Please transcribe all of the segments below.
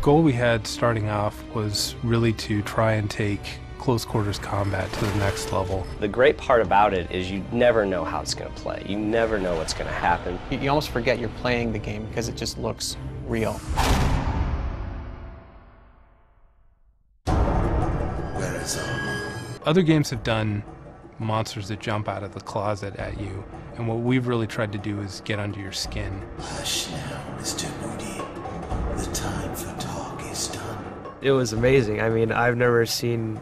The goal we had starting off was really to try and take close quarters combat to the next level. The great part about it is you never know how it's going to play. You never know what's going to happen. You almost forget you're playing the game because it just looks real. Where is Alma? Other games have done monsters that jump out of the closet at you, and what we've really tried to do is get under your skin. Hush now, Mr. Moody. The time for talk is done. It was amazing. I mean, I've never seen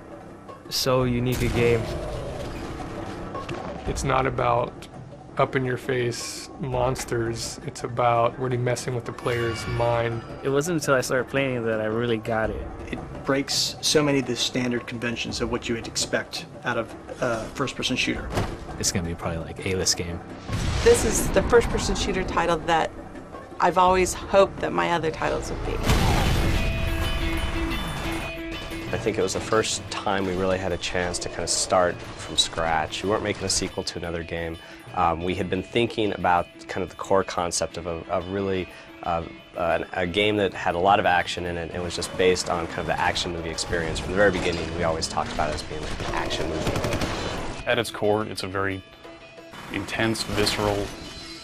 so unique a game. It's not about up-in-your-face monsters. It's about really messing with the player's mind. It wasn't until I started playing that I really got it. It breaks so many of the standard conventions of what you would expect out of a first-person shooter. It's going to be probably like A-list game. This is the first-person shooter title that I've always hoped that my other titles would be. I think it was the first time we really had a chance to kind of start from scratch. We weren't making a sequel to another game. We had been thinking about kind of the core concept of really a game that had a lot of action in it and was just based on kind of the action movie experience. From the very beginning, we always talked about it as being like an action movie. At its core, it's a very intense, visceral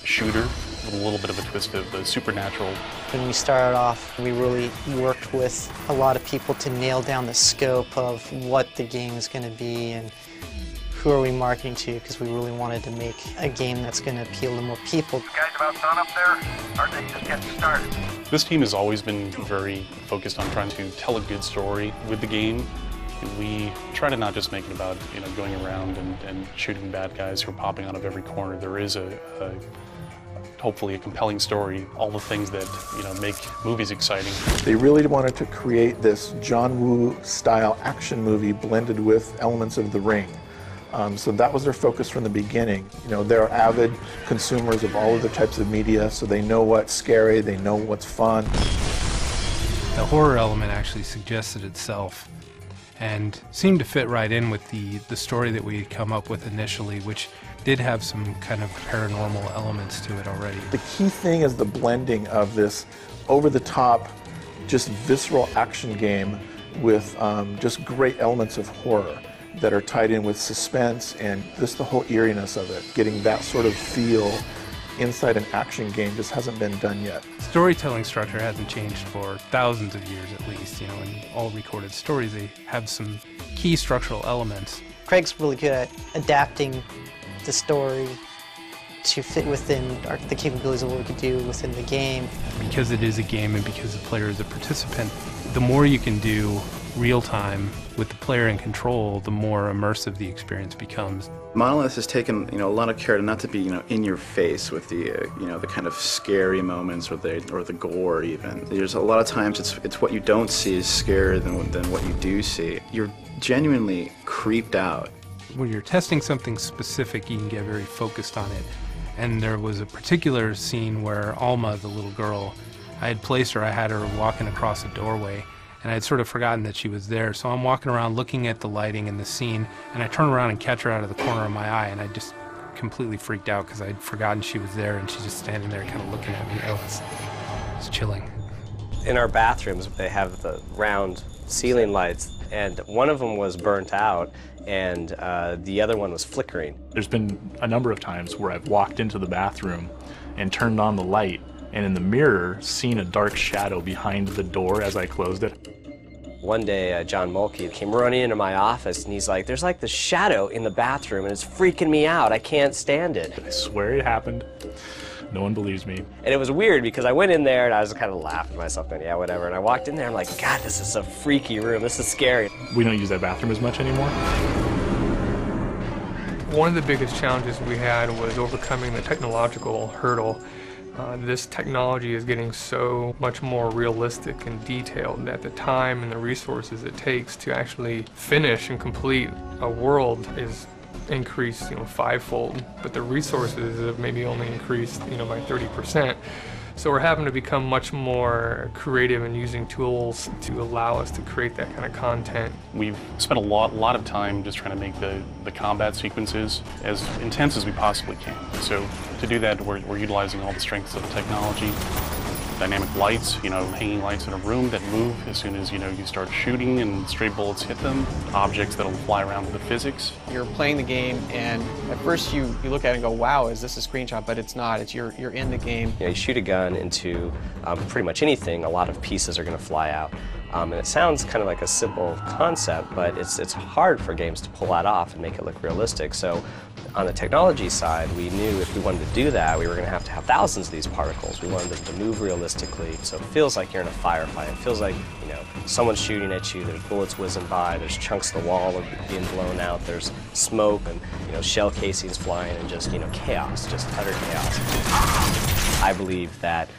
shooter with a little bit of a twist of the supernatural. When we started off, we really worked with a lot of people to nail down the scope of what the game is going to be and who are we marketing to, because we really wanted to make a game that's going to appeal to more people. You guys about done up there? Or are they just getting started? This team has always been very focused on trying to tell a good story with the game. We try to not just make it about going around and shooting bad guys who are popping out of every corner. There is hopefully a compelling story, all the things that make movies exciting. They really wanted to create this John Woo style action movie blended with elements of The Ring. So that was their focus from the beginning. They're avid consumers of all other types of media, so they know what's scary, they know what's fun. The horror element actually suggested itself and seemed to fit right in with the story that we had come up with initially, which did have some kind of paranormal elements to it already. The key thing is the blending of this over-the-top, just visceral action game with just great elements of horror that are tied in with suspense and just the whole eeriness of it. Getting that sort of feel inside an action game just hasn't been done yet. Storytelling structure hasn't changed for thousands of years at least. In all recorded stories they have some key structural elements. Craig's really good at adapting the story to fit within the capabilities of what we could do within the game. Because it is a game and because the player is a participant, the more you can do real time with the player in control, the more immersive the experience becomes. Monolith has taken a lot of care not to be in your face with the the kind of scary moments or the gore even. There's a lot of times it's what you don't see is scarier than what you do see. You're genuinely creeped out. When you're testing something specific, you can get very focused on it. And there was a particular scene where Alma, the little girl, I had placed her, I had her walking across a doorway, and I had sort of forgotten that she was there. So I'm walking around looking at the lighting and the scene, and I turn around and catch her out of the corner of my eye, and I just completely freaked out because I'd forgotten she was there, and she's just standing there kind of looking at me. It was chilling. In our bathrooms, they have the round ceiling lights, and one of them was burnt out, and the other one was flickering. There's been a number of times where I've walked into the bathroom and turned on the light, and in the mirror, seen a dark shadow behind the door as I closed it. One day, John Mulkey came running into my office, and he's like, "There's like this shadow in the bathroom, and it's freaking me out. I can't stand it." I swear it happened. No one believes me. And it was weird because I went in there and I was kind of laughing to myself, going, yeah, whatever. And I walked in there, I'm like, God, this is a freaky room. This is scary. We don't use that bathroom as much anymore. One of the biggest challenges we had was overcoming the technological hurdle. This technology is getting so much more realistic and detailed that the time and the resources it takes to actually finish and complete a world is increased, fivefold, but the resources have maybe only increased, by 30%. So we're having to become much more creative in using tools to allow us to create that kind of content. We've spent a lot of time just trying to make the combat sequences as intense as we possibly can. So to do that, we're utilizing all the strengths of the technology. dynamic lights, hanging lights in a room that move as soon as, you start shooting and stray bullets hit them, objects that'll fly around with the physics. You're playing the game, and at first you look at it and go, wow, is this a screenshot? But it's not. It's you're in the game. You shoot a gun into pretty much anything, a lot of pieces are going to fly out. And it sounds kind of like a simple concept, but it's hard for games to pull that off and make it look realistic. So on the technology side, we knew if we wanted to do that, we were going to have thousands of these particles. We wanted them to move realistically, so it feels like you're in a firefight. It feels like, someone's shooting at you, there's bullets whizzing by, there's chunks of the wall being blown out, there's smoke and, shell casings flying and just, chaos, just utter chaos. I believe that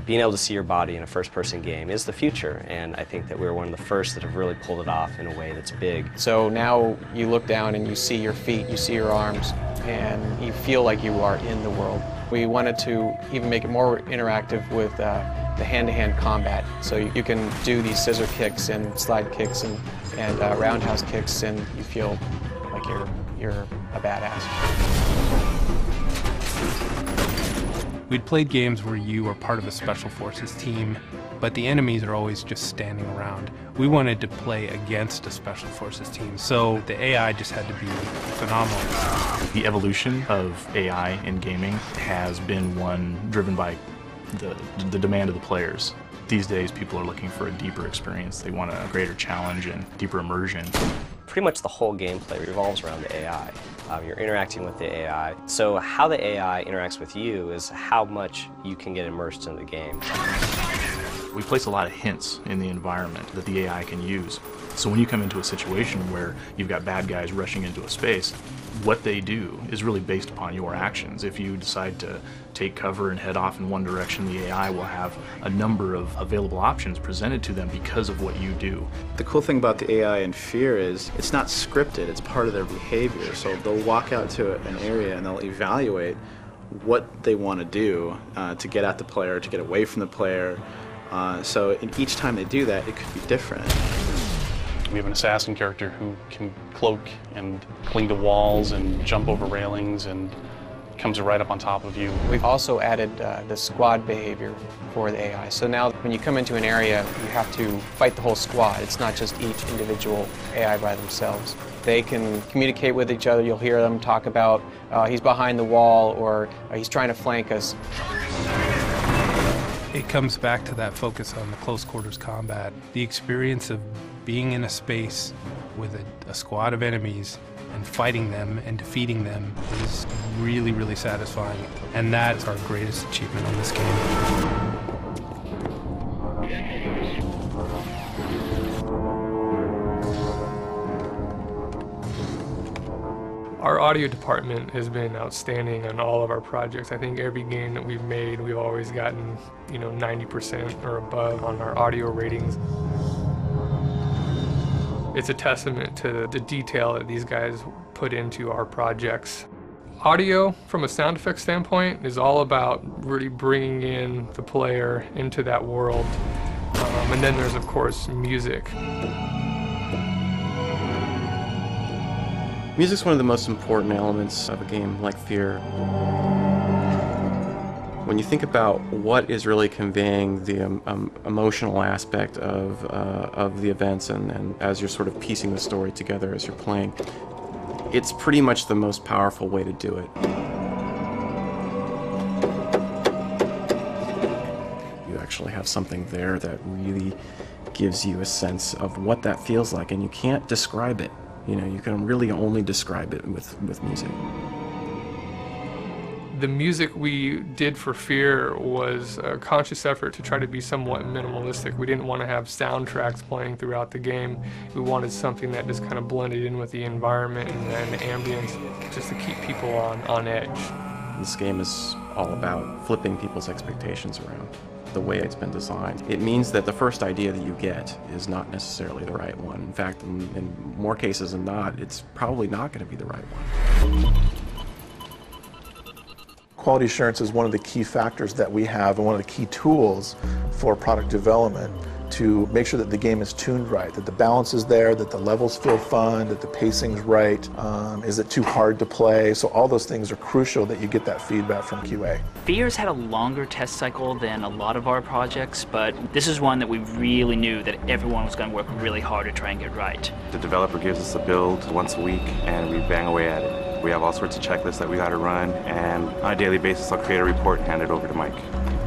being able to see your body in a first-person game is the future, and I think that we're one of the first that have really pulled it off in a way that's big. So now you look down and you see your feet, you see your arms, and you feel like you are in the world. We wanted to even make it more interactive with the hand-to-hand combat. So you can do these scissor kicks and slide kicks and roundhouse kicks, and you feel like you're a badass. We'd played games where you are part of a special forces team, but the enemies are always just standing around. We wanted to play against a special forces team, so the AI just had to be phenomenal. The evolution of AI in gaming has been one driven by the demand of the players. These days, people are looking for a deeper experience. They want a greater challenge and deeper immersion. Pretty much the whole gameplay revolves around the AI. You're interacting with the AI. So how the AI interacts with you is how much you can get immersed in the game. We place a lot of hints in the environment that the AI can use. So when you come into a situation where you've got bad guys rushing into a space, what they do is really based upon your actions. If you decide to take cover and head off in one direction, the AI will have a number of available options presented to them because of what you do. The cool thing about the AI in F.E.A.R. is it's not scripted, it's part of their behavior. So they'll walk out to an area and they'll evaluate what they want to do to get at the player, to get away from the player. So each time they do that, it could be different. We have an assassin character who can cloak and cling to walls and jump over railings and comes right up on top of you. We've also added the squad behavior for the AI. So now when you come into an area, you have to fight the whole squad. It's not just each individual AI by themselves. They can communicate with each other. You'll hear them talk about he's behind the wall or he's trying to flank us. It comes back to that focus on the close quarters combat. The experience of being in a space with a squad of enemies and fighting them and defeating them is really, really satisfying. And that's our greatest achievement on this game. Our audio department has been outstanding on all of our projects. I think every game that we've made, we've always gotten, 90% or above on our audio ratings. It's a testament to the detail that these guys put into our projects. Audio, from a sound effects standpoint, is all about really bringing in the player into that world. And then there's, of course, music. Music's one of the most important elements of a game like F.E.A.R. When you think about what is really conveying the emotional aspect of the events and as you're sort of piecing the story together as you're playing, it's pretty much the most powerful way to do it. You actually have something there that really gives you a sense of what that feels like, and you can't describe it. You can really only describe it with music. The music we did for F.E.A.R. was a conscious effort to try to be somewhat minimalistic. We didn't want to have soundtracks playing throughout the game. We wanted something that just kind of blended in with the environment and the ambience, just to keep people on edge. This game is all about flipping people's expectations around. The way it's been designed. It means that the first idea that you get is not necessarily the right one. In fact, in more cases than not, it's probably not going to be the right one. Quality assurance is one of the key factors that we have and one of the key tools for product development to make sure that the game is tuned right, that the balance is there, that the levels feel fun, that the pacing's right. Is it too hard to play? So all those things are crucial that you get that feedback from QA. F.E.A.R's had a longer test cycle than a lot of our projects, but this is one that we really knew that everyone was going to work really hard to try and get right. The developer gives us a build once a week and we bang away at it. We have all sorts of checklists that we got to run, and on a daily basis I'll create a report and hand it over to Mike.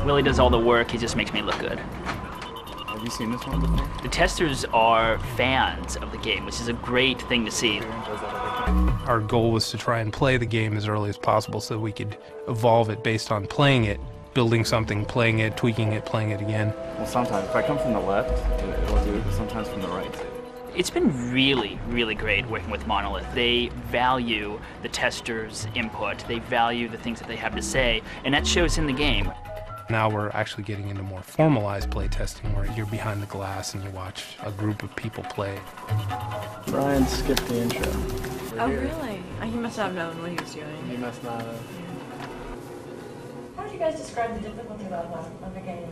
Willie does all the work, he just makes me look good. Have you seen this one before? The testers are fans of the game, which is a great thing to see. Our goal was to try and play the game as early as possible so we could evolve it based on playing it, building something, playing it, tweaking it, playing it again. Well, sometimes if I come from the left, it'll do it, but sometimes from the right. It's been really, really great working with Monolith. They value the testers' input, they value the things that they have to say, and that shows in the game. Now we're actually getting into more formalized play testing where you're behind the glass and you watch a group of people play. Brian skipped the intro. Oh, really? He must not have known what he was doing. He must not have. How would you guys describe the difficulty level of the game?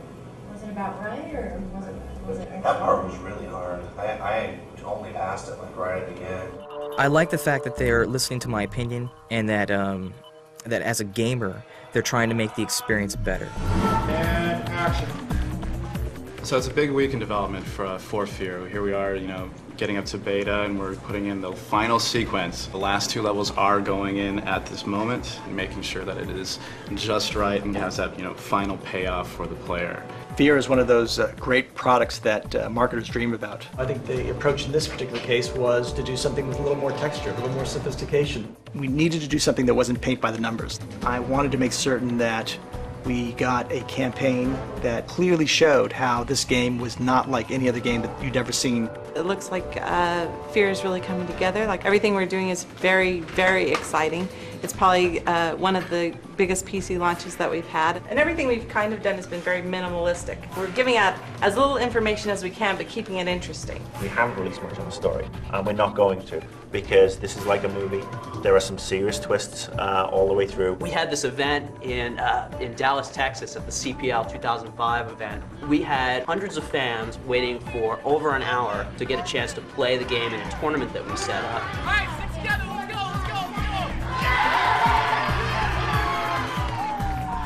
Was it about right, or was it That part was really hard. I only passed it like right at the end. I like the fact that they're listening to my opinion and that that as a gamer, they're trying to make the experience better. And action. So it's a big week in development for F.E.A.R. Here we are, getting up to beta, and we're putting in the final sequence. The last 2 levels are going in at this moment, and making sure that it is just right and has that final payoff for the player. F.E.A.R. is one of those great products that marketers dream about. I think the approach in this particular case was to do something with a little more texture, a little more sophistication. We needed to do something that wasn't paint by the numbers. I wanted to make certain that we got a campaign that clearly showed how this game was not like any other game that you'd ever seen. It looks like F.E.A.R. is really coming together. Like everything we're doing is very, very exciting. It's probably one of the biggest PC launches that we've had. And everything we've kind of done has been very minimalistic. We're giving out as little information as we can, but keeping it interesting. We haven't released much on the story, and we're not going to, because this is like a movie. There are some serious twists all the way through. We had this event in Dallas, Texas at the CPL 2005 event. We had hundreds of fans waiting for over an hour to get a chance to play the game in a tournament that we set up. All right, sit together, let's go, let's go, let's go!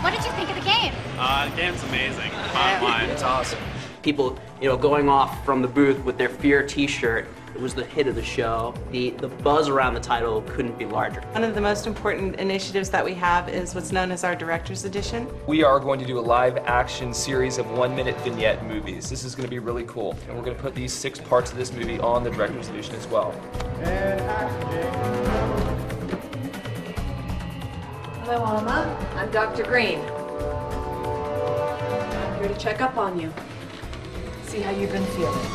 What did you think of the game? The game's amazing. Bottom line, it's awesome. People, going off from the booth with their F.E.A.R. t-shirt. It was the hit of the show. The buzz around the title couldn't be larger. One of the most important initiatives that we have is what's known as our Director's Edition. We are going to do a live action series of 1-minute vignette movies. This is going to be really cool. And we're going to put these 6 parts of this movie on the Director's Edition as well. And action. Hello, Alma. I'm Dr. Green. I'm here to check up on you. See how you've been feeling.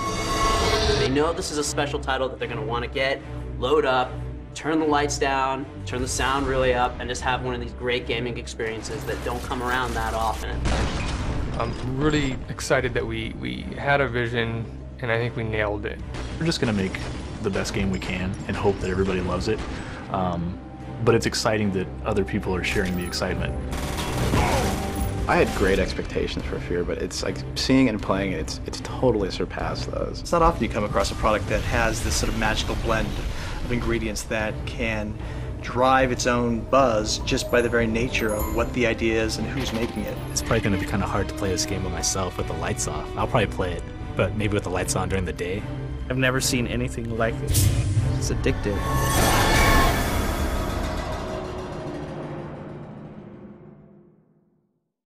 They know this is a special title that they're going to want to get, load up, turn the lights down, turn the sound really up, and just have one of these great gaming experiences that don't come around that often. I'm really excited that we had a vision, and I think we nailed it. We're just going to make the best game we can and hope that everybody loves it. But it's exciting that other people are sharing the excitement. I had great expectations for F.E.A.R., but it's like seeing it and playing it, it's totally surpassed those. It's not often you come across a product that has this sort of magical blend of ingredients that can drive its own buzz just by the very nature of what the idea is and who's making it. It's probably going to be kind of hard to play this game by myself with the lights off. I'll probably play it, but maybe with the lights on during the day. I've never seen anything like it. It's addictive.